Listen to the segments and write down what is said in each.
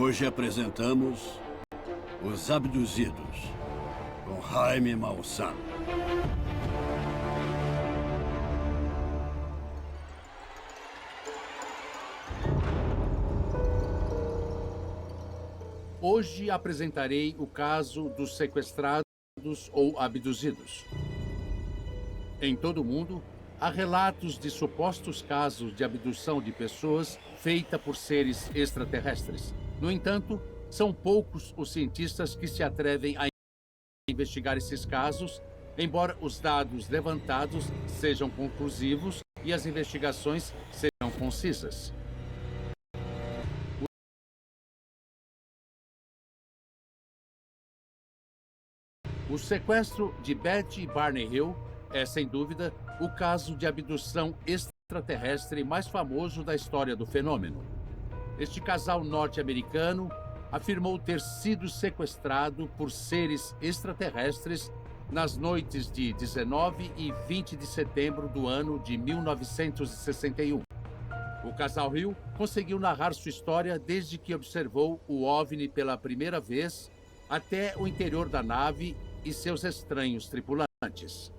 Hoje apresentamos Os Abduzidos, com Jaime Maussan. Hoje apresentarei o caso dos sequestrados ou abduzidos. Em todo o mundo, há relatos de supostos casos de abdução de pessoas feita por seres extraterrestres. No entanto, são poucos os cientistas que se atrevem a investigar esses casos, embora os dados levantados sejam conclusivos e as investigações sejam concisas. O sequestro de Betty Barney Hill é, sem dúvida, o caso de abdução extraterrestre mais famoso da história do fenômeno. Este casal norte-americano afirmou ter sido sequestrado por seres extraterrestres nas noites de 19 e 20 de setembro do ano de 1961. O casal Hill conseguiu narrar sua história desde que observou o OVNI pela primeira vez até o interior da nave e seus estranhos tripulantes.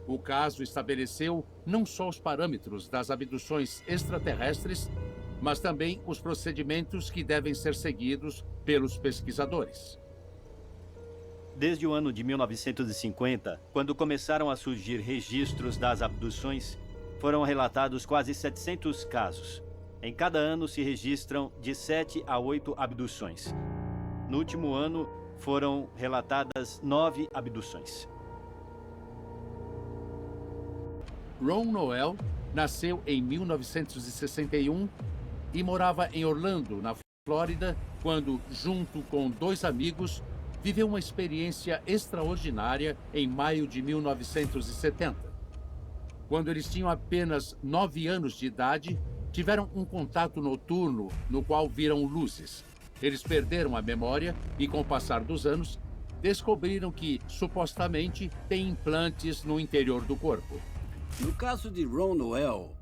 O caso estabeleceu não só os parâmetros das abduções extraterrestres, mas também os procedimentos que devem ser seguidos pelos pesquisadores. Desde o ano de 1950, quando começaram a surgir registros das abduções, foram relatados quase 700 casos. Em cada ano se registram de 7 a 8 abduções. No último ano, foram relatadas 9 abduções. Ron Noel nasceu em 1961 e morava em Orlando, na Flórida, quando, junto com 2 amigos, viveu uma experiência extraordinária em maio de 1970. Quando eles tinham apenas 9 anos de idade, tiveram um contato noturno no qual viram luzes. Eles perderam a memória e, com o passar dos anos, descobriram que, supostamente, têm implantes no interior do corpo. No caso de Ron Noel,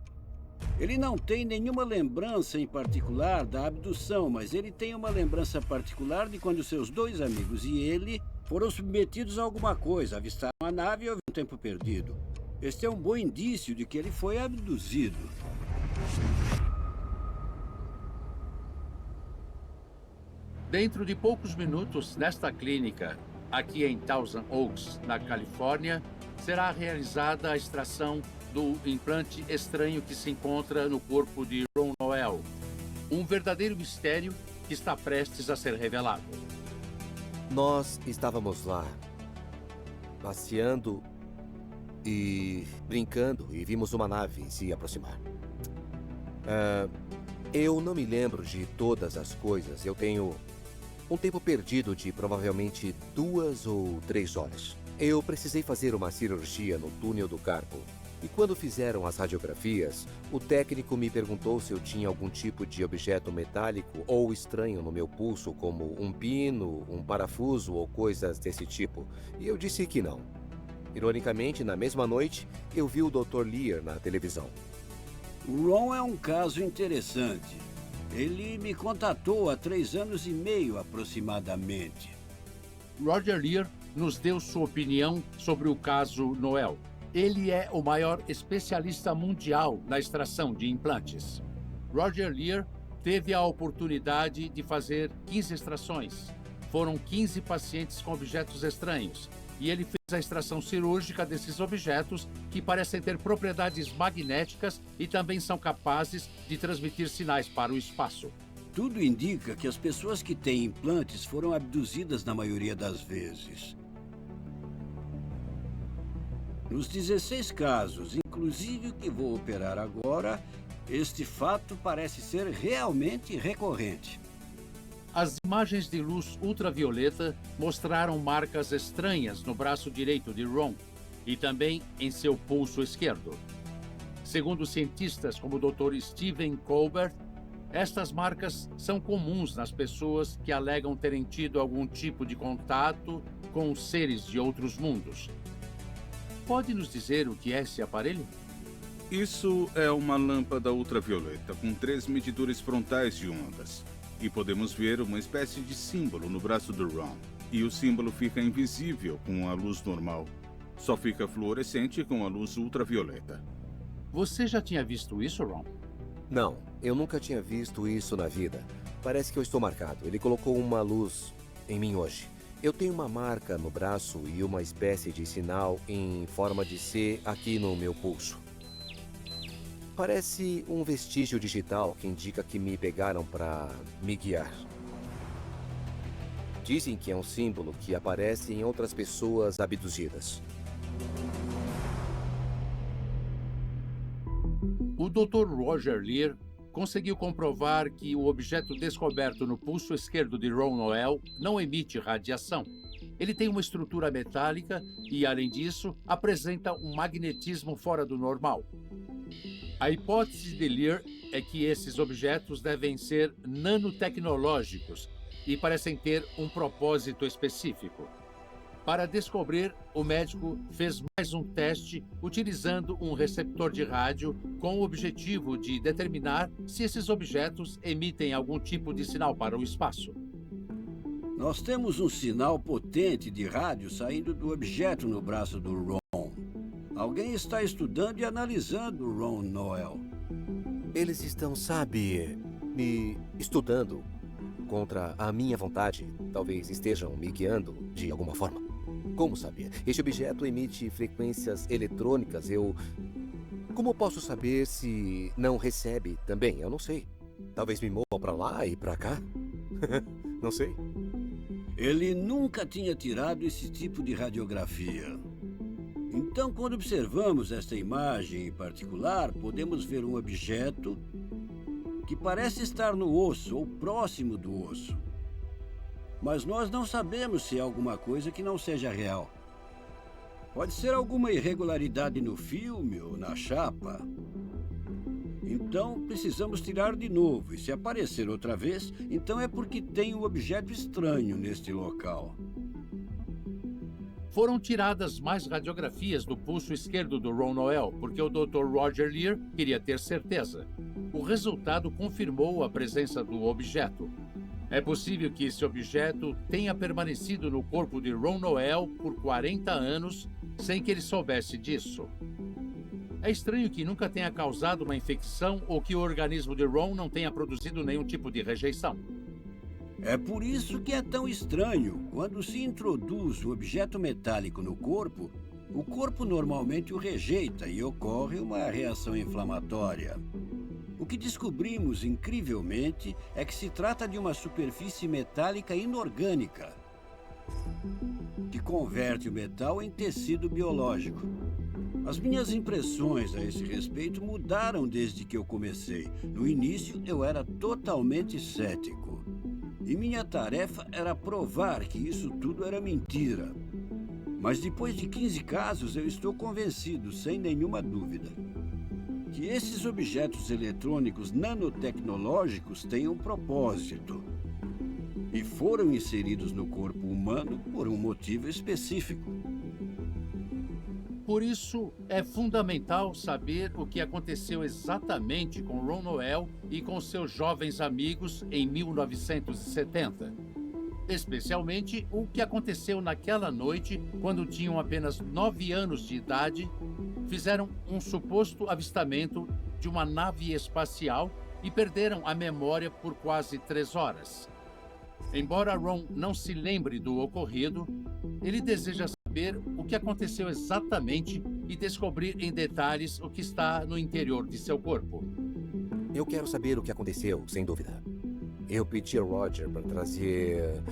ele não tem nenhuma lembrança em particular da abdução, mas ele tem uma lembrança particular de quando seus 2 amigos e ele foram submetidos a alguma coisa, avistaram a nave e houve um tempo perdido. Este é um bom indício de que ele foi abduzido. Dentro de poucos minutos, nesta clínica, aqui em Thousand Oaks, na Califórnia, será realizada a extração do implante estranho que se encontra no corpo de Ron Noel. Um verdadeiro mistério que está prestes a ser revelado. Nós estávamos lá, passeando e brincando, e vimos uma nave se aproximar. Eu não me lembro de todas as coisas. Eu tenho um tempo perdido de provavelmente 2 ou 3 horas. Eu precisei fazer uma cirurgia no túnel do carpo. E quando fizeram as radiografias, o técnico me perguntou se eu tinha algum tipo de objeto metálico ou estranho no meu pulso, como um pino, um parafuso ou coisas desse tipo. E eu disse que não. Ironicamente, na mesma noite, eu vi o Dr. Lear na televisão. O Ron é um caso interessante. Ele me contatou há 3 anos e meio aproximadamente. Roger Lear nos deu sua opinião sobre o caso Noel. Ele é o maior especialista mundial na extração de implantes. Roger Lear teve a oportunidade de fazer 15 extrações. Foram 15 pacientes com objetos estranhos. E ele fez a extração cirúrgica desses objetos que parecem ter propriedades magnéticas e também são capazes de transmitir sinais para o espaço. Tudo indica que as pessoas que têm implantes foram abduzidas na maioria das vezes. Nos 16 casos, inclusive o que vou operar agora, este fato parece ser realmente recorrente. As imagens de luz ultravioleta mostraram marcas estranhas no braço direito de Ron e também em seu pulso esquerdo. Segundo cientistas como o Dr. Stephen Colbert, estas marcas são comuns nas pessoas que alegam terem tido algum tipo de contato com seres de outros mundos. Pode nos dizer o que é esse aparelho? Isso é uma lâmpada ultravioleta com 3 medidores frontais de ondas. e podemos ver uma espécie de símbolo no braço do Ron. E o símbolo fica invisível com a luz normal. Só fica fluorescente com a luz ultravioleta. Você já tinha visto isso, Ron? Não, eu nunca tinha visto isso na vida. Parece que eu estou marcado. Ele colocou uma luz em mim hoje. Eu tenho uma marca no braço e uma espécie de sinal em forma de C aqui no meu pulso. Parece um vestígio digital que indica que me pegaram para me guiar. Dizem que é um símbolo que aparece em outras pessoas abduzidas. O Dr. Roger Lear conseguiu comprovar que o objeto descoberto no pulso esquerdo de Ron Noel não emite radiação. Ele tem uma estrutura metálica e, além disso, apresenta um magnetismo fora do normal. A hipótese de Lear é que esses objetos devem ser nanotecnológicos e parecem ter um propósito específico. Para descobrir, o médico fez mais um teste utilizando um receptor de rádio com o objetivo de determinar se esses objetos emitem algum tipo de sinal para o espaço. Nós temos um sinal potente de rádio saindo do objeto no braço do Ron. Alguém está estudando e analisando o Ron Noel. Eles estão, sabe, me estudando contra a minha vontade. Talvez estejam me guiando de alguma forma. Como sabia? Este objeto emite frequências eletrônicas. Como posso saber se não recebe também? Eu não sei. Talvez me movam para lá e para cá? Não sei. Ele nunca tinha tirado esse tipo de radiografia. Então, quando observamos esta imagem em particular, podemos ver um objeto que parece estar no osso ou próximo do osso. Mas nós não sabemos se é alguma coisa que não seja real. Pode ser alguma irregularidade no filme ou na chapa. Então, precisamos tirar de novo. E se aparecer outra vez, então é porque tem um objeto estranho neste local. Foram tiradas mais radiografias do pulso esquerdo do Ron Noel, porque o Dr. Roger Lear queria ter certeza. O resultado confirmou a presença do objeto. É possível que esse objeto tenha permanecido no corpo de Ron Noel por 40 anos sem que ele soubesse disso. É estranho que nunca tenha causado uma infecção ou que o organismo de Ron não tenha produzido nenhum tipo de rejeição. É por isso que é tão estranho. Quando se introduz um objeto metálico no corpo, o corpo normalmente o rejeita e ocorre uma reação inflamatória. O que descobrimos, incrivelmente, é que se trata de uma superfície metálica inorgânica, que converte o metal em tecido biológico. As minhas impressões a esse respeito mudaram desde que eu comecei. No início, eu era totalmente cético. E minha tarefa era provar que isso tudo era mentira. Mas depois de 15 casos, eu estou convencido, sem nenhuma dúvida, que esses objetos eletrônicos nanotecnológicos têm um propósito e foram inseridos no corpo humano por um motivo específico. Por isso, é fundamental saber o que aconteceu exatamente com Ron Noel e com seus jovens amigos em 1970. Especialmente o que aconteceu naquela noite, quando tinham apenas 9 anos de idade, fizeram um suposto avistamento de uma nave espacial e perderam a memória por quase 3 horas. Embora Ron não se lembre do ocorrido, ele deseja saber o que aconteceu exatamente e descobrir em detalhes o que está no interior de seu corpo. Eu quero saber o que aconteceu, sem dúvida. Eu pedi a Roger para trazer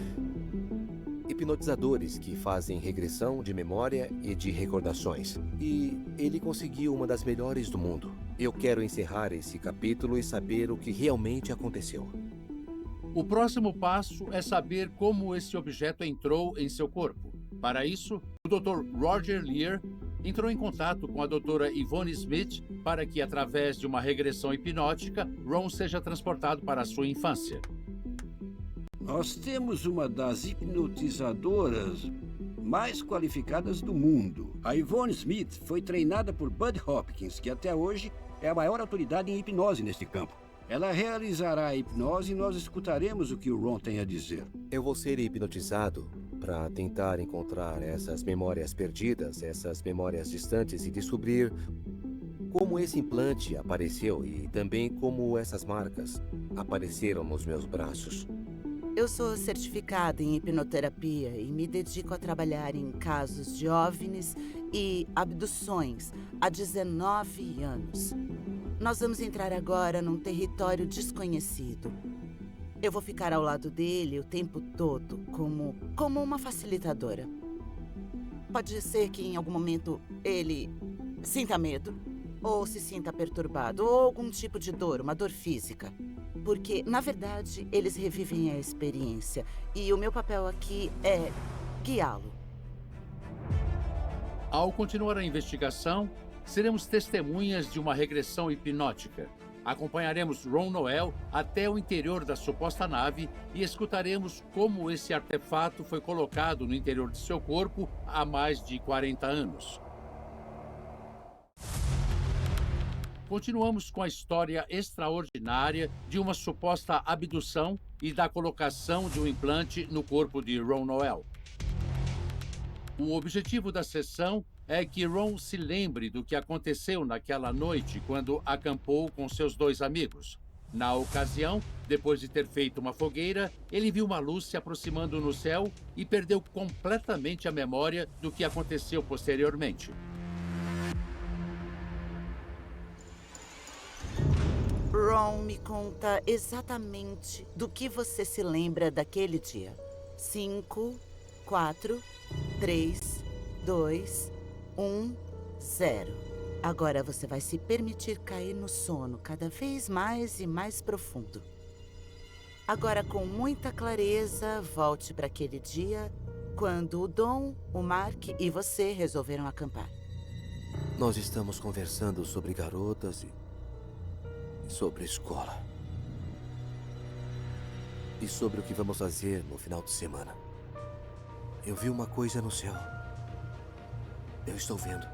hipnotizadores que fazem regressão de memória e de recordações. E ele conseguiu uma das melhores do mundo. Eu quero encerrar esse capítulo e saber o que realmente aconteceu. O próximo passo é saber como esse objeto entrou em seu corpo. Para isso, o Dr. Roger Lear entrou em contato com a doutora Yvonne Smith para que, através de uma regressão hipnótica, Ron seja transportado para a sua infância. Nós temos uma das hipnotizadoras mais qualificadas do mundo. A Yvonne Smith foi treinada por Bud Hopkins, que até hoje é a maior autoridade em hipnose neste campo. Ela realizará a hipnose e nós escutaremos o que o Ron tem a dizer. Eu vou ser hipnotizado para tentar encontrar essas memórias perdidas, essas memórias distantes e descobrir como esse implante apareceu e também como essas marcas apareceram nos meus braços. Eu sou certificada em hipnoterapia e me dedico a trabalhar em casos de OVNIs e abduções há 19 anos. Nós vamos entrar agora num território desconhecido. Eu vou ficar ao lado dele o tempo todo, como uma facilitadora. Pode ser que em algum momento ele sinta medo, ou se sinta perturbado, ou algum tipo de dor, uma dor física. Porque, na verdade, eles revivem a experiência. E o meu papel aqui é guiá-lo. Ao continuar a investigação, seremos testemunhas de uma regressão hipnótica. Acompanharemos Ron Noel até o interior da suposta nave e escutaremos como esse artefato foi colocado no interior de seu corpo há mais de 40 anos. Continuamos com a história extraordinária de uma suposta abdução e da colocação de um implante no corpo de Ron Noel. O objetivo da sessão é que Ron se lembre do que aconteceu naquela noite quando acampou com seus 2 amigos. Na ocasião, depois de ter feito uma fogueira, ele viu uma luz se aproximando no céu e perdeu completamente a memória do que aconteceu posteriormente. Ron, me conta exatamente do que você se lembra daquele dia. 5, 4, 3, 2, 1, 0. Agora você vai se permitir cair no sono cada vez mais e mais profundo. Agora, com muita clareza, volte para aquele dia quando o Dom, o Mark e você resolveram acampar. Nós estamos conversando sobre garotas e sobre escola. E sobre o que vamos fazer no final de semana. Eu vi uma coisa no céu. Eu estou vendo.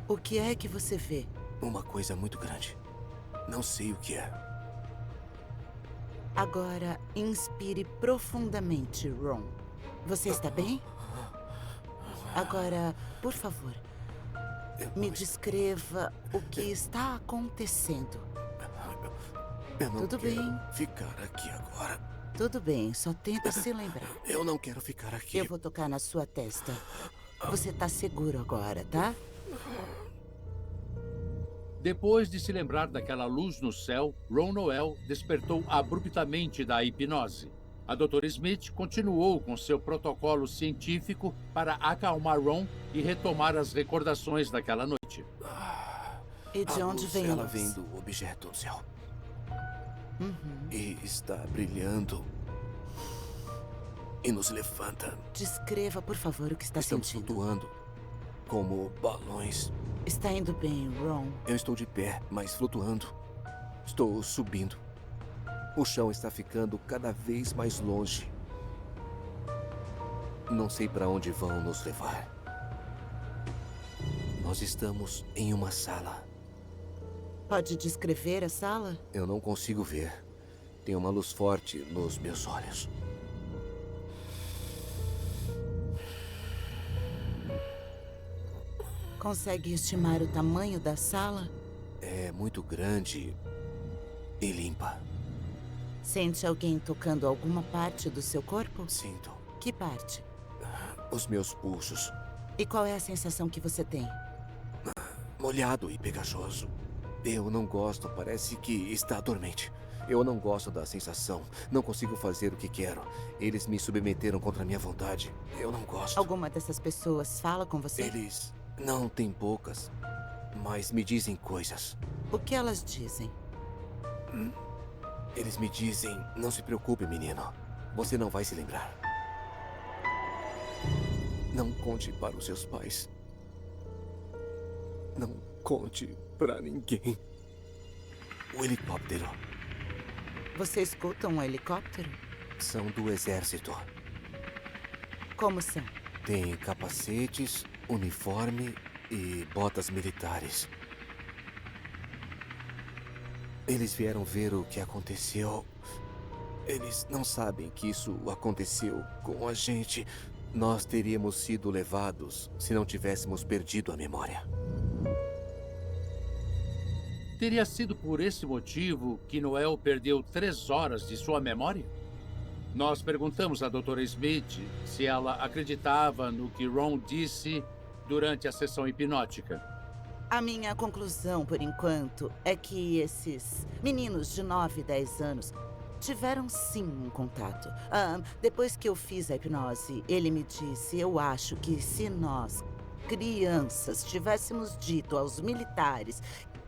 O que é que você vê? Uma coisa muito grande. Não sei o que é. Agora, inspire profundamente, Ron. Você está bem? Agora, por favor, me descreva o que está acontecendo. Eu não Tudo quero bem. ficar aqui agora. Tudo bem, só tenta se lembrar. Eu não quero ficar aqui. Eu vou tocar na sua testa. Você está seguro agora, tá? Depois de se lembrar daquela luz no céu, Ron Noel despertou abruptamente da hipnose. A Dra. Smith continuou com seu protocolo científico para acalmar Ron e retomar as recordações daquela noite. E de A onde luz, vem a ela luz? vem do objeto no céu. Uhum. E está brilhando. E nos levanta. Descreva, por favor, o que está Estamos sentindo. flutuando. Como balões. Está indo bem, Ron. Eu estou de pé, mas flutuando. Estou subindo. O chão está ficando cada vez mais longe. Não sei para onde vão nos levar. Nós estamos em uma sala. Pode descrever a sala? Eu não consigo ver. Tem uma luz forte nos meus olhos. Consegue estimar o tamanho da sala? É muito grande e limpa. Sente alguém tocando alguma parte do seu corpo? Sinto Que parte? os meus pulsos. E qual é a sensação que você tem? Molhado e pegajoso. Eu não gosto, parece que está dormente. Eu não gosto da sensação. Não consigo fazer o que quero. Eles me submeteram contra a minha vontade. Eu não gosto. Alguma dessas pessoas fala com você? Eles não têm poucas, mas me dizem coisas. O que elas dizem? Eles me dizem, não se preocupe, menino. Você não vai se lembrar. Não conte para os seus pais. Não conte para ninguém. O helicóptero. Você escuta um helicóptero? São do exército. Como são? Tem capacetes, uniforme e botas militares. Eles vieram ver o que aconteceu. Eles não sabem que isso aconteceu com a gente. Nós teríamos sido levados se não tivéssemos perdido a memória. Teria sido por esse motivo que Noel perdeu 3 horas de sua memória? Nós perguntamos à doutora Smith se ela acreditava no que Ron disse durante a sessão hipnótica. A minha conclusão, por enquanto, é que esses meninos de 9 e 10 anos tiveram sim um contato. Depois que eu fiz a hipnose, ele me disse, eu acho que se nós, crianças, tivéssemos dito aos militares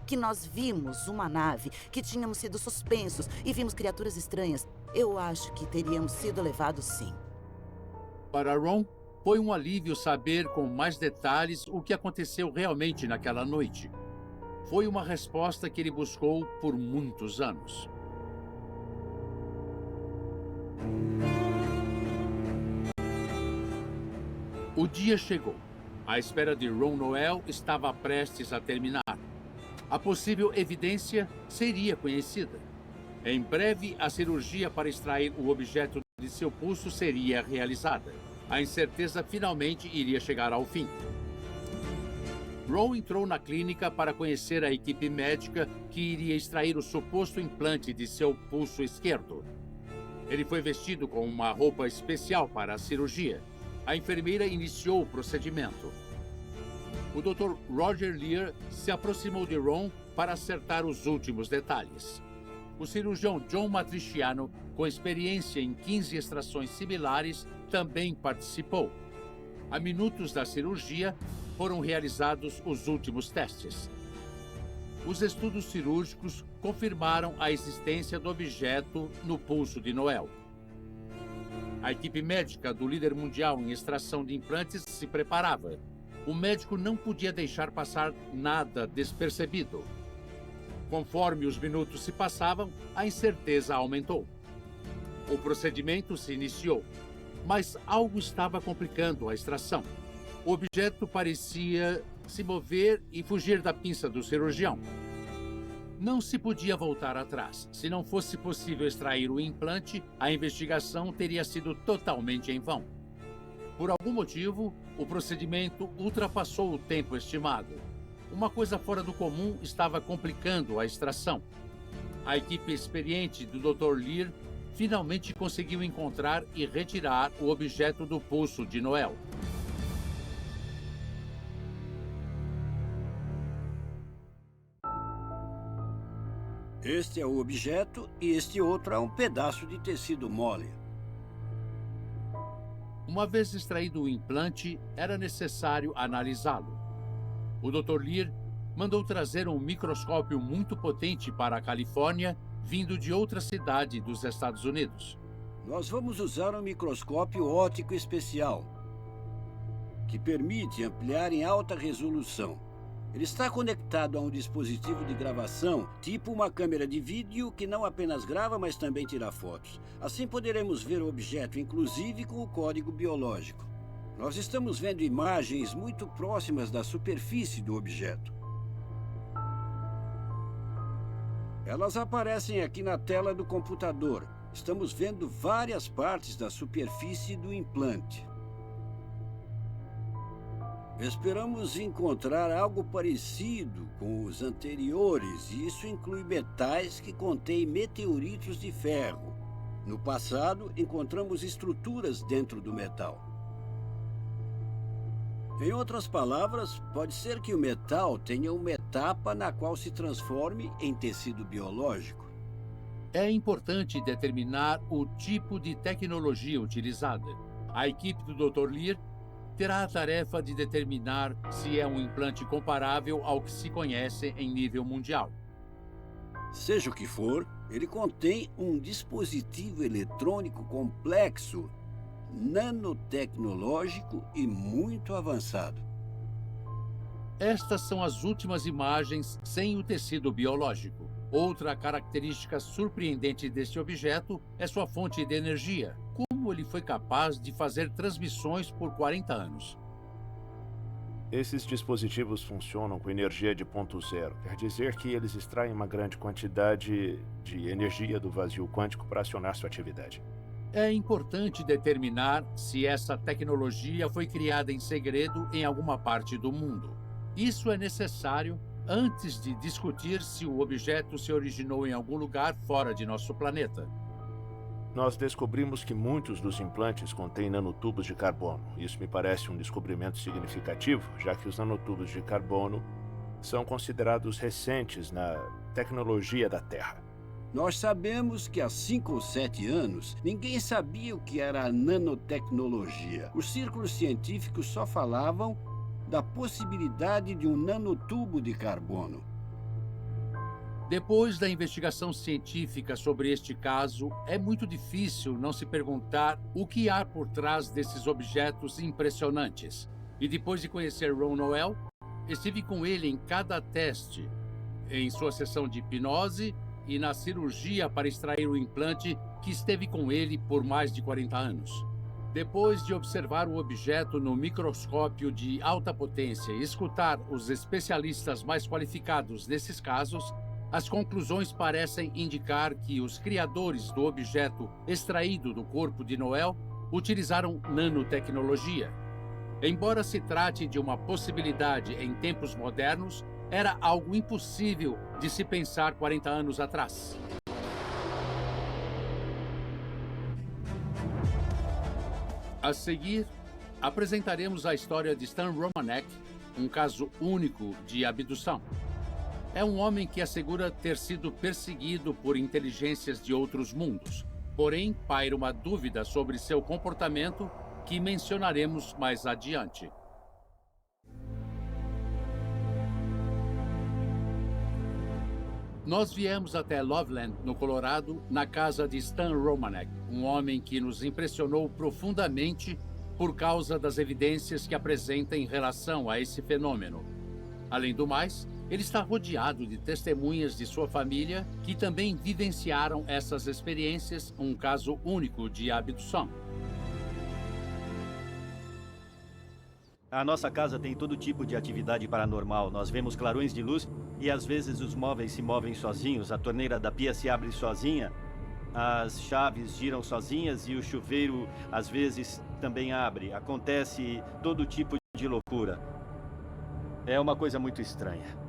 que nós vimos uma nave, que tínhamos sido suspensos e vimos criaturas estranhas, eu acho que teríamos sido levados sim. Para Ron, foi um alívio saber com mais detalhes o que aconteceu realmente naquela noite. Foi uma resposta que ele buscou por muitos anos. O dia chegou. A espera de Ron Noel estava prestes a terminar. A possível evidência seria conhecida. Em breve, a cirurgia para extrair o objeto de seu pulso seria realizada. A incerteza finalmente iria chegar ao fim. Ron entrou na clínica para conhecer a equipe médica que iria extrair o suposto implante de seu pulso esquerdo. Ele foi vestido com uma roupa especial para a cirurgia. A enfermeira iniciou o procedimento. O Dr. Roger Lear se aproximou de Ron para acertar os últimos detalhes. O cirurgião John Matriciano, com experiência em 15 extrações similares, também participou. A minutos da cirurgia, foram realizados os últimos testes. Os estudos cirúrgicos confirmaram a existência do objeto no pulso de Noel. A equipe médica do líder mundial em extração de implantes se preparava. O médico não podia deixar passar nada despercebido. Conforme os minutos se passavam, a incerteza aumentou. O procedimento se iniciou, mas algo estava complicando a extração. O objeto parecia se mover e fugir da pinça do cirurgião. Não se podia voltar atrás. Se não fosse possível extrair o implante, a investigação teria sido totalmente em vão. Por algum motivo, o procedimento ultrapassou o tempo estimado. Uma coisa fora do comum estava complicando a extração. A equipe experiente do Dr. Lear finalmente conseguiu encontrar e retirar o objeto do pulso de Noel. Este é o objeto e este outro é um pedaço de tecido mole. Uma vez extraído o implante, era necessário analisá-lo. O Dr. Lear mandou trazer um microscópio muito potente para a Califórnia, vindo de outra cidade dos Estados Unidos. Nós vamos usar um microscópio óptico especial, que permite ampliar em alta resolução. Ele está conectado a um dispositivo de gravação, tipo uma câmera de vídeo que não apenas grava, mas também tira fotos. Assim poderemos ver o objeto, inclusive com o código biológico. Nós estamos vendo imagens muito próximas da superfície do objeto. Elas aparecem aqui na tela do computador. Estamos vendo várias partes da superfície do implante. Esperamos encontrar algo parecido com os anteriores, e isso inclui metais que contêm meteoritos de ferro. No passado, encontramos estruturas dentro do metal. Em outras palavras, pode ser que o metal tenha uma etapa na qual se transforme em tecido biológico. É importante determinar o tipo de tecnologia utilizada. A equipe do Dr. Lear terá a tarefa de determinar se é um implante comparável ao que se conhece em nível mundial. Seja o que for, ele contém um dispositivo eletrônico complexo, nanotecnológico e muito avançado. Estas são as últimas imagens sem o tecido biológico. Outra característica surpreendente deste objeto é sua fonte de energia. Como ele foi capaz de fazer transmissões por 40 anos? Esses dispositivos funcionam com energia de ponto zero. Quer dizer que eles extraem uma grande quantidade de energia do vazio quântico para acionar sua atividade. É importante determinar se essa tecnologia foi criada em segredo em alguma parte do mundo. Isso é necessário antes de discutir se o objeto se originou em algum lugar fora de nosso planeta. Nós descobrimos que muitos dos implantes contêm nanotubos de carbono. Isso me parece um descobrimento significativo, já que os nanotubos de carbono são considerados recentes na tecnologia da Terra. Nós sabemos que há 5 ou 7 anos, ninguém sabia o que era a nanotecnologia. Os círculos científicos só falavam da possibilidade de um nanotubo de carbono. Depois da investigação científica sobre este caso, é muito difícil não se perguntar o que há por trás desses objetos impressionantes. E depois de conhecer Ron Noel, estive com ele em cada teste, em sua sessão de hipnose e na cirurgia para extrair o implante que esteve com ele por mais de 40 anos. Depois de observar o objeto no microscópio de alta potência e escutar os especialistas mais qualificados nesses casos, as conclusões parecem indicar que os criadores do objeto extraído do corpo de Noel utilizaram nanotecnologia. Embora se trate de uma possibilidade em tempos modernos, era algo impossível de se pensar 40 anos atrás. A seguir, apresentaremos a história de Stan Romanek, um caso único de abdução. É um homem que assegura ter sido perseguido por inteligências de outros mundos. Porém, paira uma dúvida sobre seu comportamento que mencionaremos mais adiante. Nós viemos até Loveland, no Colorado, na casa de Stan Romanek, um homem que nos impressionou profundamente por causa das evidências que apresenta em relação a esse fenômeno. Além do mais, ele está rodeado de testemunhas de sua família que também vivenciaram essas experiências, um caso único de abdução. A nossa casa tem todo tipo de atividade paranormal. Nós vemos clarões de luz e às vezes os móveis se movem sozinhos, a torneira da pia se abre sozinha, as chaves giram sozinhas e o chuveiro às vezes também abre. Acontece todo tipo de loucura. É uma coisa muito estranha.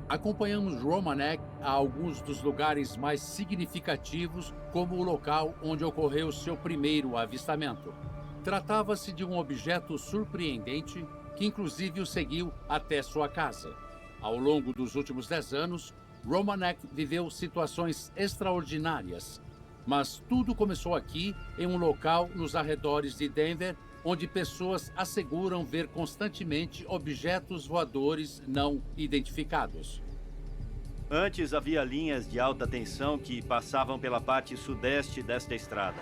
Acompanhamos Romanek a alguns dos lugares mais significativos, como o local onde ocorreu seu primeiro avistamento. Tratava-se de um objeto surpreendente que inclusive o seguiu até sua casa. Ao longo dos últimos 10 anos, Romanek viveu situações extraordinárias. Mas tudo começou aqui, em um local nos arredores de Denver, onde pessoas asseguram ver constantemente objetos voadores não identificados. Antes havia linhas de alta tensão que passavam pela parte sudeste desta estrada.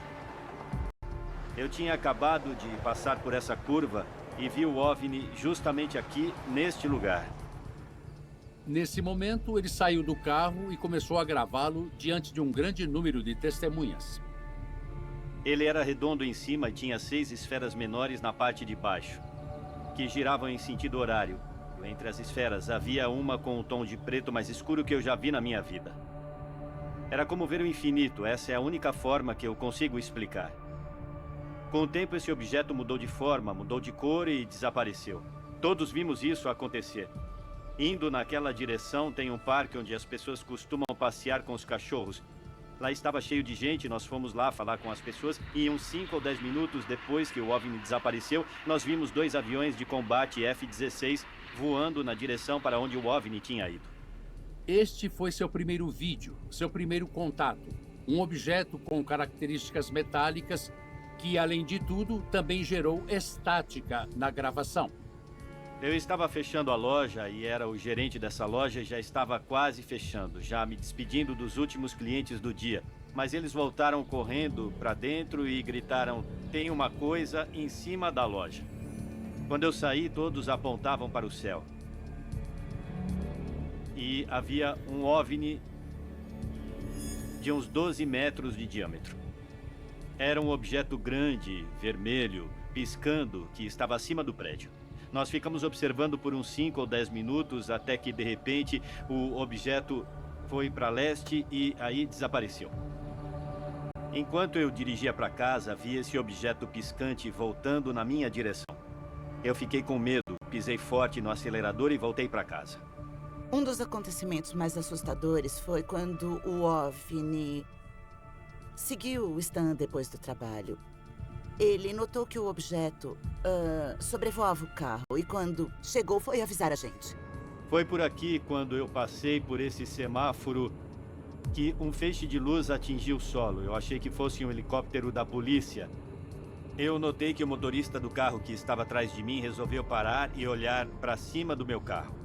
Eu tinha acabado de passar por essa curva e vi o OVNI justamente aqui, neste lugar. Nesse momento, ele saiu do carro e começou a gravá-lo diante de um grande número de testemunhas. Ele era redondo em cima e tinha 6 esferas menores na parte de baixo, que giravam em sentido horário. Entre as esferas havia uma com um tom de preto mais escuro que eu já vi na minha vida. Era como ver o infinito, essa é a única forma que eu consigo explicar. Com o tempo, esse objeto mudou de forma, mudou de cor e desapareceu. Todos vimos isso acontecer. Indo naquela direção, tem um parque onde as pessoas costumam passear com os cachorros. Lá estava cheio de gente, nós fomos lá falar com as pessoas e uns 5 ou 10 minutos depois que o OVNI desapareceu, nós vimos 2 aviões de combate F-16 voando na direção para onde o OVNI tinha ido. Este foi seu primeiro vídeo, seu primeiro contato. Um objeto com características metálicas que, além de tudo, também gerou estática na gravação. Eu estava fechando a loja e era o gerente dessa loja e já estava quase fechando, já me despedindo dos últimos clientes do dia. Mas eles voltaram correndo para dentro e gritaram: "Tem uma coisa em cima da loja." Quando eu saí, todos apontavam para o céu. E havia um OVNI de uns 12 metros de diâmetro. Era um objeto grande, vermelho, piscando, que estava acima do prédio. Nós ficamos observando por uns 5 ou 10 minutos até que, de repente, o objeto foi para leste e aí desapareceu. Enquanto eu dirigia para casa, vi esse objeto piscante voltando na minha direção. Eu fiquei com medo, pisei forte no acelerador e voltei para casa. Um dos acontecimentos mais assustadores foi quando o OVNI seguiu o Stan depois do trabalho. Ele notou que o objeto sobrevoava o carro e quando chegou foi avisar a gente. Foi por aqui, quando eu passei por esse semáforo, que um feixe de luz atingiu o solo. Eu achei que fosse um helicóptero da polícia. Eu notei que o motorista do carro que estava atrás de mim resolveu parar e olhar para cima do meu carro.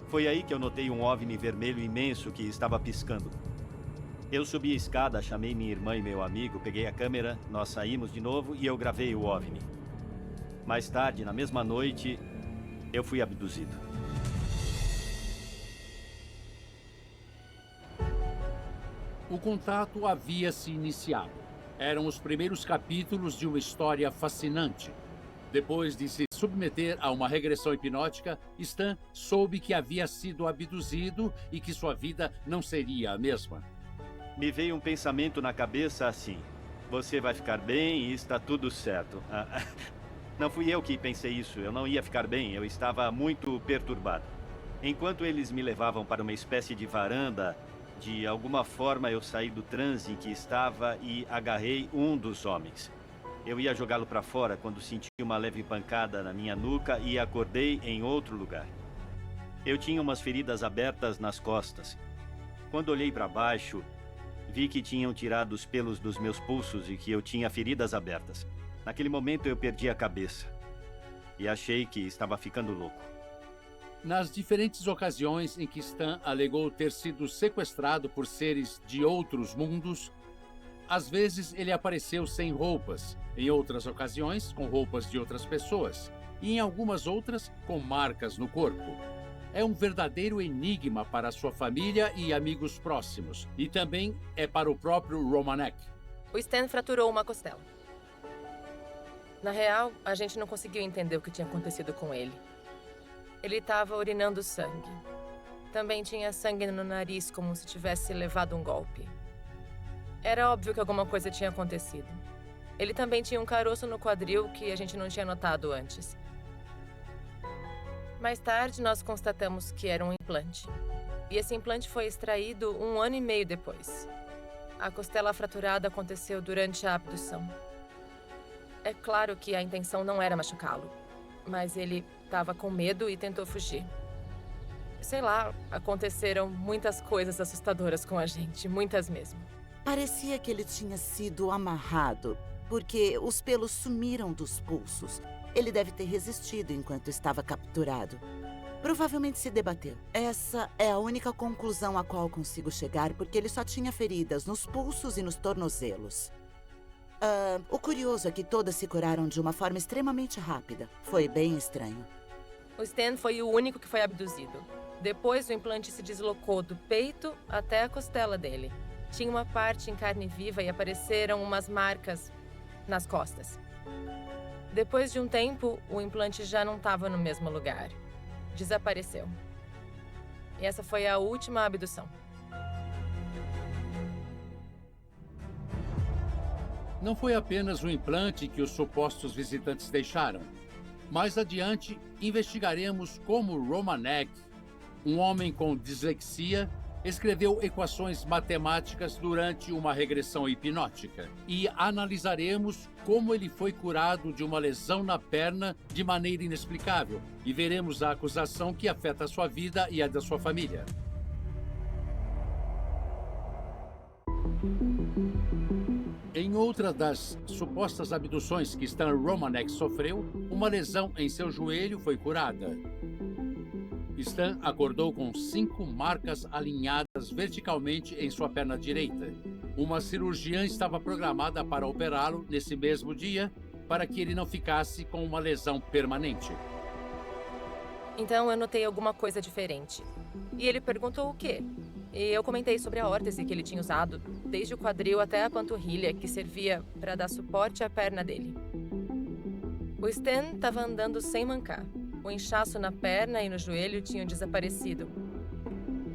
Foi aí que eu notei um OVNI vermelho imenso que estava piscando. Eu subi a escada, chamei minha irmã e meu amigo, peguei a câmera, nós saímos de novo e eu gravei o OVNI. Mais tarde, na mesma noite, eu fui abduzido. O contato havia se iniciado. Eram os primeiros capítulos de uma história fascinante. Depois de se submeter a uma regressão hipnótica, Stan soube que havia sido abduzido e que sua vida não seria a mesma. Me veio um pensamento na cabeça assim: você vai ficar bem e está tudo certo. Não fui eu que pensei isso, eu não ia ficar bem, eu estava muito perturbado. Enquanto eles me levavam para uma espécie de varanda, de alguma forma eu saí do transe em que estava e agarrei um dos homens. Eu ia jogá-lo para fora quando senti uma leve pancada na minha nuca e acordei em outro lugar. Eu tinha umas feridas abertas nas costas. Quando olhei para baixo, vi que tinham tirado os pelos dos meus pulsos e que eu tinha feridas abertas. Naquele momento eu perdi a cabeça e achei que estava ficando louco. Nas diferentes ocasiões em que Stan alegou ter sido sequestrado por seres de outros mundos, às vezes ele apareceu sem roupas, em outras ocasiões com roupas de outras pessoas, e em algumas outras com marcas no corpo. É um verdadeiro enigma para sua família e amigos próximos, e também é para o próprio Romanek. O Stan fraturou uma costela. Na real, a gente não conseguiu entender o que tinha acontecido com ele. Ele estava urinando sangue. Também tinha sangue no nariz, como se tivesse levado um golpe. Era óbvio que alguma coisa tinha acontecido. Ele também tinha um caroço no quadril que a gente não tinha notado antes. Mais tarde, nós constatamos que era um implante. E esse implante foi extraído 1 ano e meio depois. A costela fraturada aconteceu durante a abdução. É claro que a intenção não era machucá-lo, mas ele estava com medo e tentou fugir. Sei lá, aconteceram muitas coisas assustadoras com a gente, muitas mesmo. Parecia que ele tinha sido amarrado, porque os pelos sumiram dos pulsos. Ele deve ter resistido enquanto estava capturado. Provavelmente se debateu. Essa é a única conclusão a qual consigo chegar, porque ele só tinha feridas nos pulsos e nos tornozelos. O curioso é que todas se curaram de uma forma extremamente rápida. Foi bem estranho. O Stan foi o único que foi abduzido. Depois, o implante se deslocou do peito até a costela dele. Tinha uma parte em carne viva e apareceram umas marcas nas costas. Depois de um tempo, o implante já não estava no mesmo lugar. Desapareceu. E essa foi a última abdução. Não foi apenas o implante que os supostos visitantes deixaram. Mais adiante, investigaremos como Romanek, um homem com dislexia, escreveu equações matemáticas durante uma regressão hipnótica e analisaremos como ele foi curado de uma lesão na perna de maneira inexplicável e veremos a acusação que afeta a sua vida e a da sua família. Em outra das supostas abduções que Stan Romanek sofreu, uma lesão em seu joelho foi curada. Stan acordou com 5 marcas alinhadas verticalmente em sua perna direita. Uma cirurgiã estava programada para operá-lo nesse mesmo dia, para que ele não ficasse com uma lesão permanente. Então eu notei alguma coisa diferente. E ele perguntou o quê? E eu comentei sobre a órtese que ele tinha usado, desde o quadril até a panturrilha, que servia para dar suporte à perna dele. O Stan estava andando sem mancar. O inchaço na perna e no joelho tinham desaparecido.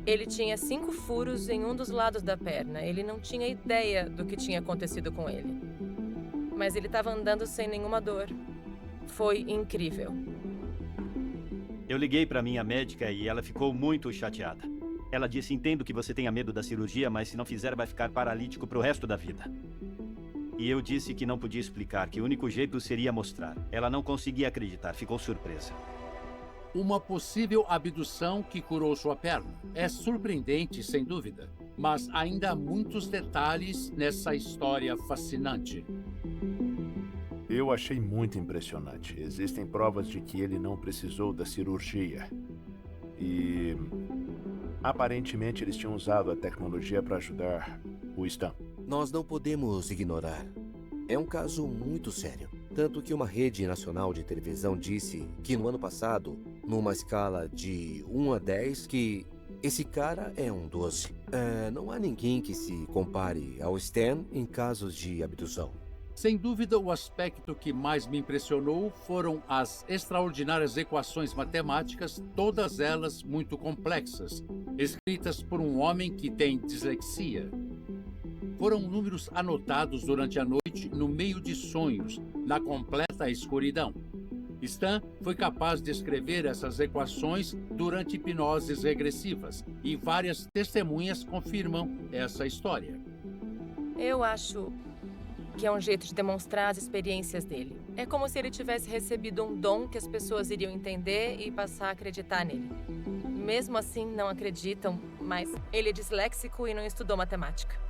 Ele tinha 5 furos em um dos lados da perna. Ele não tinha ideia do que tinha acontecido com ele. Mas ele estava andando sem nenhuma dor. Foi incrível. Eu liguei para minha médica e ela ficou muito chateada. Ela disse: entendo que você tenha medo da cirurgia, mas se não fizer vai ficar paralítico pro resto da vida. E eu disse que não podia explicar, que o único jeito seria mostrar. Ela não conseguia acreditar, ficou surpresa. Uma possível abdução que curou sua perna. É surpreendente, sem dúvida, mas ainda há muitos detalhes nessa história fascinante. Eu achei muito impressionante. Existem provas de que ele não precisou da cirurgia. E aparentemente eles tinham usado a tecnologia para ajudar o Stan. Nós não podemos ignorar. É um caso muito sério. Tanto que uma rede nacional de televisão disse que no ano passado, numa escala de 1 a 10, que esse cara é um 12. Não há ninguém que se compare ao Stan em casos de abdução. Sem dúvida, o aspecto que mais me impressionou foram as extraordinárias equações matemáticas, todas elas muito complexas, escritas por um homem que tem dislexia. Foram números anotados durante a noite no meio de sonhos, na completa escuridão. Stan foi capaz de escrever essas equações durante hipnoses regressivas e várias testemunhas confirmam essa história. Eu acho que é um jeito de demonstrar as experiências dele. É como se ele tivesse recebido um dom que as pessoas iriam entender e passar a acreditar nele. Mesmo assim, não acreditam, mas ele é disléxico e não estudou matemática.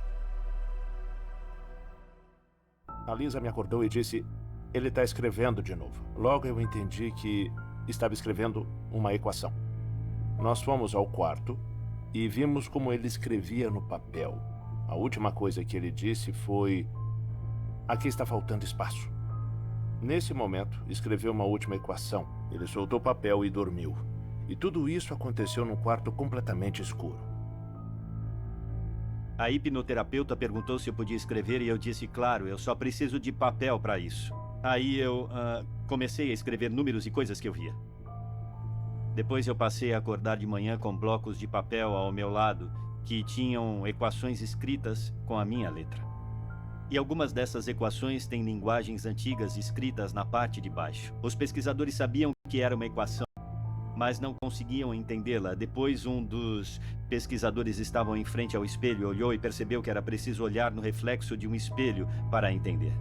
A Lisa me acordou e disse: ele está escrevendo de novo. Logo eu entendi que estava escrevendo uma equação. Nós fomos ao quarto e vimos como ele escrevia no papel. A última coisa que ele disse foi: aqui está faltando espaço. Nesse momento, escreveu uma última equação. Ele soltou o papel e dormiu. E tudo isso aconteceu num quarto completamente escuro. A hipnoterapeuta perguntou se eu podia escrever e eu disse: claro, eu só preciso de papel para isso. Aí eu comecei a escrever números e coisas que eu via. Depois eu passei a acordar de manhã com blocos de papel ao meu lado que tinham equações escritas com a minha letra. E algumas dessas equações têm linguagens antigas escritas na parte de baixo. Os pesquisadores sabiam que era uma equação, mas não conseguiam entendê-la. Depois, um dos pesquisadores estava em frente ao espelho, olhou e percebeu que era preciso olhar no reflexo de um espelho para entender.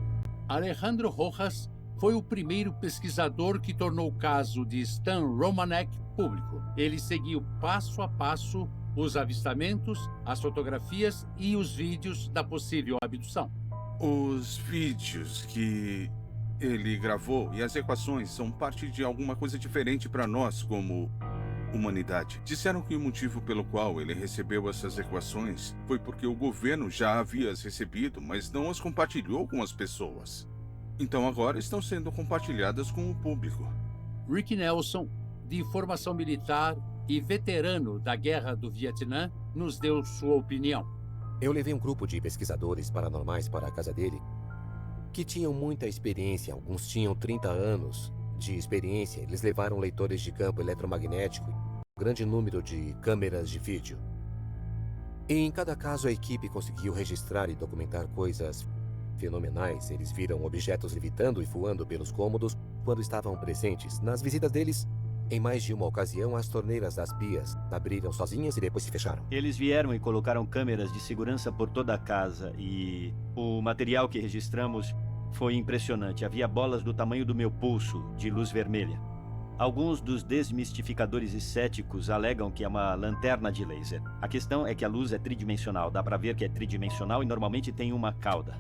Alejandro Rojas foi o primeiro pesquisador que tornou o caso de Stan Romanek público. Ele seguiu passo a passo os avistamentos, as fotografias e os vídeos da possível abdução. Os vídeos que ele gravou e as equações são parte de alguma coisa diferente para nós como humanidade. Disseram que o motivo pelo qual ele recebeu essas equações foi porque o governo já havia as recebido, mas não as compartilhou com as pessoas. Então agora estão sendo compartilhadas com o público. Rick Nelson, de formação militar e veterano da Guerra do Vietnã, nos deu sua opinião. Eu levei um grupo de pesquisadores paranormais para a casa dele que tinham muita experiência. Alguns tinham 30 anos de experiência. Eles levaram leitores de campo eletromagnético e um grande número de câmeras de vídeo. E em cada caso a equipe conseguiu registrar e documentar coisas fenomenais. Eles viram objetos levitando e voando pelos cômodos quando estavam presentes. Nas visitas deles, em mais de uma ocasião, as torneiras das pias abriram sozinhas e depois se fecharam. Eles vieram e colocaram câmeras de segurança por toda a casa e o material que registramos foi impressionante. Havia bolas do tamanho do meu pulso, de luz vermelha. Alguns dos desmistificadores e céticos alegam que é uma lanterna de laser. A questão é que a luz é tridimensional. Dá para ver que é tridimensional e normalmente tem uma cauda.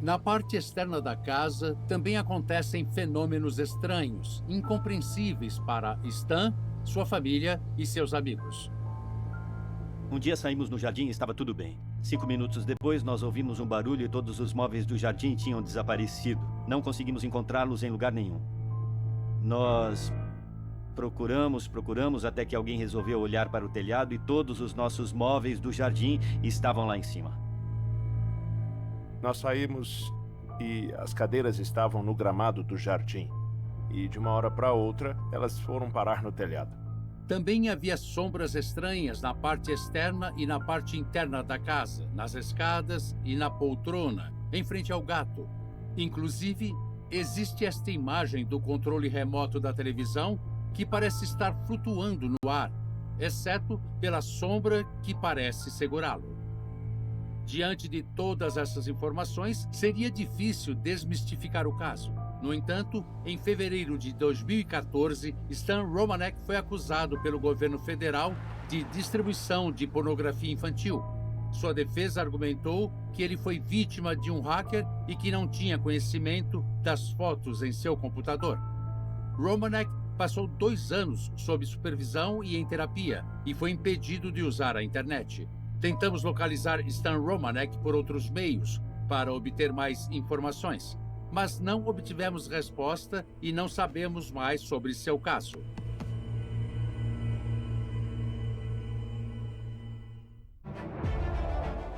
Na parte externa da casa também acontecem fenômenos estranhos, incompreensíveis para Stan, sua família e seus amigos. Um dia saímos no jardim e estava tudo bem. 5 minutos depois, nós ouvimos um barulho e todos os móveis do jardim tinham desaparecido. Não conseguimos encontrá-los em lugar nenhum. Nós procuramos até que alguém resolveu olhar para o telhado e todos os nossos móveis do jardim estavam lá em cima. Nós saímos e as cadeiras estavam no gramado do jardim. E de uma hora para outra, elas foram parar no telhado. Também havia sombras estranhas na parte externa e na parte interna da casa, nas escadas e na poltrona, em frente ao gato. Inclusive, existe esta imagem do controle remoto da televisão que parece estar flutuando no ar, exceto pela sombra que parece segurá-lo. Diante de todas essas informações, seria difícil desmistificar o caso. No entanto, em fevereiro de 2014, Stan Romanek foi acusado pelo governo federal de distribuição de pornografia infantil. Sua defesa argumentou que ele foi vítima de um hacker e que não tinha conhecimento das fotos em seu computador. Romanek passou 2 anos sob supervisão e em terapia e foi impedido de usar a internet. Tentamos localizar Stan Romanek por outros meios para obter mais informações, mas não obtivemos resposta e não sabemos mais sobre seu caso.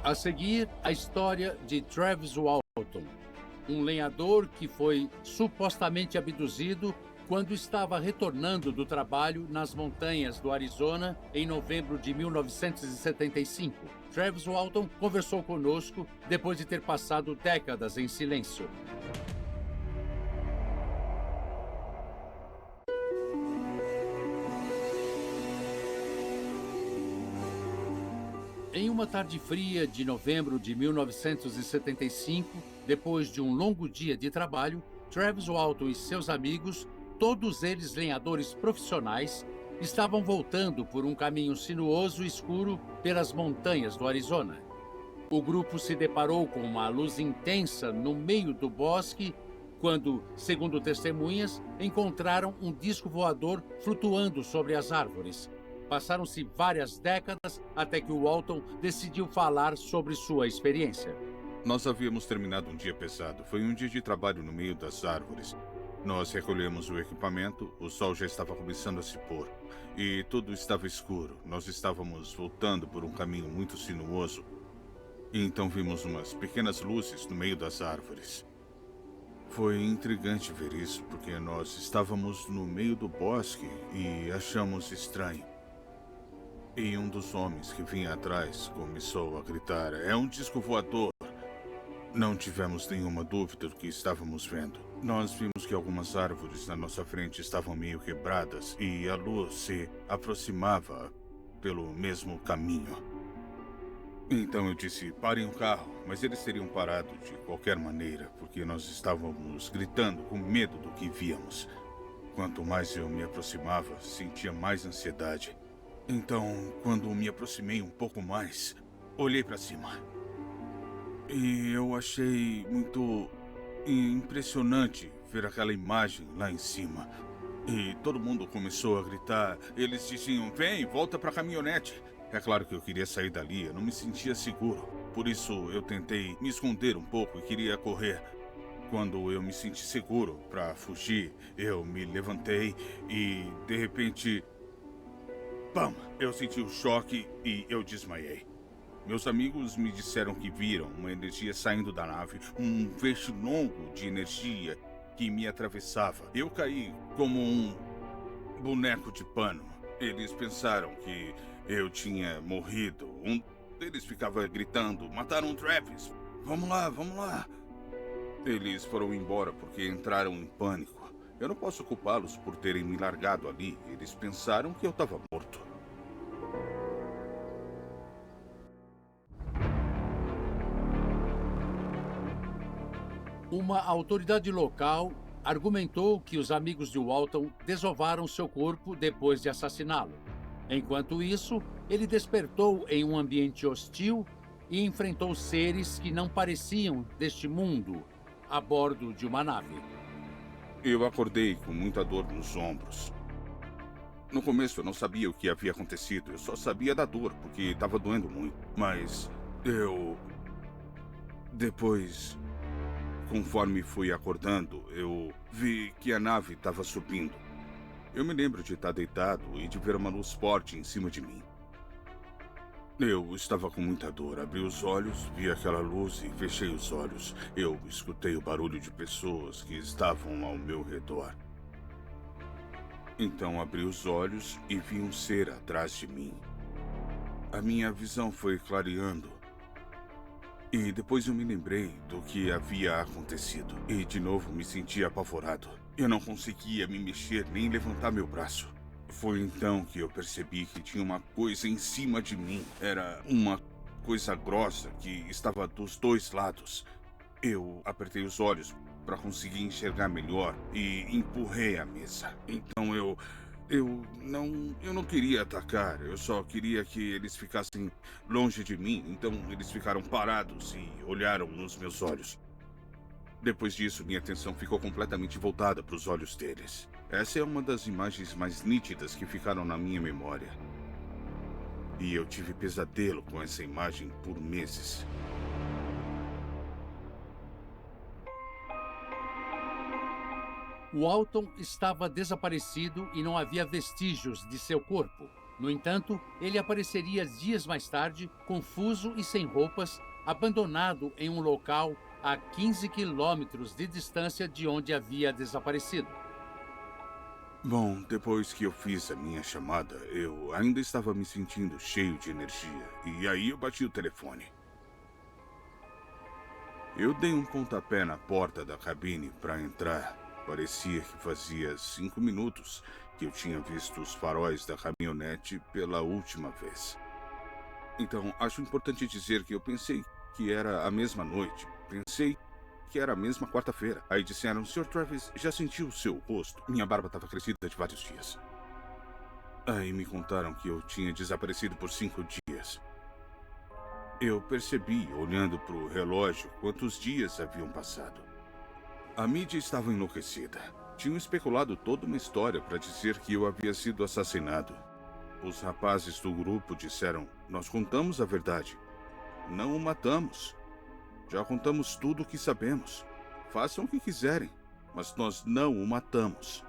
A seguir, a história de Travis Walton, um lenhador que foi supostamente abduzido quando estava retornando do trabalho nas montanhas do Arizona em novembro de 1975. Travis Walton conversou conosco depois de ter passado décadas em silêncio. Em uma tarde fria de novembro de 1975, depois de um longo dia de trabalho, Travis Walton e seus amigos, todos eles lenhadores profissionais, estavam voltando por um caminho sinuoso e escuro pelas montanhas do Arizona. O grupo se deparou com uma luz intensa no meio do bosque quando, segundo testemunhas, encontraram um disco voador flutuando sobre as árvores. Passaram-se várias décadas até que o Walton decidiu falar sobre sua experiência. Nós havíamos terminado um dia pesado. Foi um dia de trabalho no meio das árvores. Nós recolhemos o equipamento, o sol já estava começando a se pôr e tudo estava escuro. Nós estávamos voltando por um caminho muito sinuoso e então vimos umas pequenas luzes no meio das árvores. Foi intrigante ver isso, porque nós estávamos no meio do bosque e achamos estranho. E um dos homens que vinha atrás começou a gritar: "É um disco voador!" Não tivemos nenhuma dúvida do que estávamos vendo. Nós vimos que algumas árvores na nossa frente estavam meio quebradas e a luz se aproximava pelo mesmo caminho. Então eu disse: "Parem o carro", mas eles teriam parado de qualquer maneira, porque nós estávamos gritando com medo do que víamos. Quanto mais eu me aproximava, sentia mais ansiedade. Então, quando me aproximei um pouco mais, olhei para cima. E eu achei muito impressionante ver aquela imagem lá em cima. E todo mundo começou a gritar. Eles diziam: "Vem, volta para a caminhonete." É claro que eu queria sair dali, eu não me sentia seguro. Por isso eu tentei me esconder um pouco e queria correr. Quando eu me senti seguro para fugir, eu me levantei e, de repente, pam! Eu senti o choque e eu desmaiei. Meus amigos me disseram que viram uma energia saindo da nave, um feixe longo de energia que me atravessava. Eu caí como um boneco de pano. Eles pensaram que eu tinha morrido. Um deles ficava gritando: "Mataram o Travis! Vamos lá, vamos lá!" Eles foram embora porque entraram em pânico. Eu não posso culpá-los por terem me largado ali. Eles pensaram que eu estava morto. Uma autoridade local argumentou que os amigos de Walton desovaram seu corpo depois de assassiná-lo. Enquanto isso, ele despertou em um ambiente hostil e enfrentou seres que não pareciam deste mundo a bordo de uma nave. Eu acordei com muita dor nos ombros. No começo eu não sabia o que havia acontecido. Eu só sabia da dor, porque estava doendo muito. Mas depois, conforme fui acordando, eu vi que a nave estava subindo. Eu me lembro de estar deitado e de ver uma luz forte em cima de mim. Eu estava com muita dor. Abri os olhos, vi aquela luz e fechei os olhos. Eu escutei o barulho de pessoas que estavam ao meu redor. Então abri os olhos e vi um ser atrás de mim. A minha visão foi clareando. E depois eu me lembrei do que havia acontecido. E de novo me senti apavorado. Eu não conseguia me mexer nem levantar meu braço. Foi então que eu percebi que tinha uma coisa em cima de mim. Era uma coisa grossa que estava dos dois lados. Eu apertei os olhos para conseguir enxergar melhor e empurrei a mesa. Então eu não queria atacar. Eu só queria que eles ficassem longe de mim. Então eles ficaram parados e olharam nos meus olhos. Depois disso, minha atenção ficou completamente voltada para os olhos deles. Essa é uma das imagens mais nítidas que ficaram na minha memória. E eu tive pesadelo com essa imagem por meses. O Alton estava desaparecido e não havia vestígios de seu corpo. No entanto, ele apareceria dias mais tarde, confuso e sem roupas, abandonado em um local a 15 quilômetros de distância de onde havia desaparecido. Bom, depois que eu fiz a minha chamada, eu ainda estava me sentindo cheio de energia. E aí eu bati o telefone. Eu dei um pontapé na porta da cabine para entrar. Parecia que fazia 5 minutos que eu tinha visto os faróis da caminhonete pela última vez. Então, acho importante dizer que eu pensei que era a mesma noite. Pensei que era a mesma quarta-feira. Aí disseram, Sr. Travis, já sentiu o seu rosto? Minha barba estava crescida de vários dias. Aí me contaram que eu tinha desaparecido por 5 dias. Eu percebi, olhando para o relógio, quantos dias haviam passado. A mídia estava enlouquecida. Tinham especulado toda uma história para dizer que eu havia sido assassinado. Os rapazes do grupo disseram, nós contamos a verdade. Não o matamos. Já contamos tudo o que sabemos. Façam o que quiserem, mas nós não o matamos.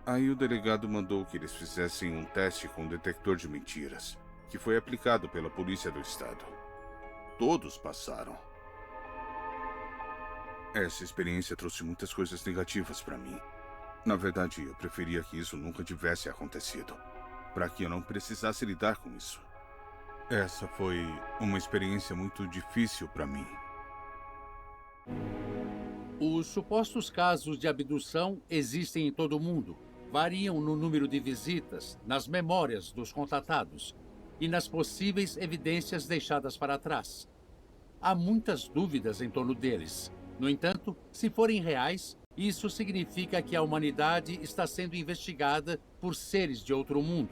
Aí o delegado mandou que eles fizessem um teste com um detector de mentiras, que foi aplicado pela polícia do estado. Todos passaram. Essa experiência trouxe muitas coisas negativas para mim. Na verdade, eu preferia que isso nunca tivesse acontecido, para que eu não precisasse lidar com isso. Essa foi uma experiência muito difícil para mim. Os supostos casos de abdução existem em todo o mundo. Variam no número de visitas, nas memórias dos contatados e nas possíveis evidências deixadas para trás. Há muitas dúvidas em torno deles. No entanto, se forem reais, isso significa que a humanidade está sendo investigada por seres de outro mundo.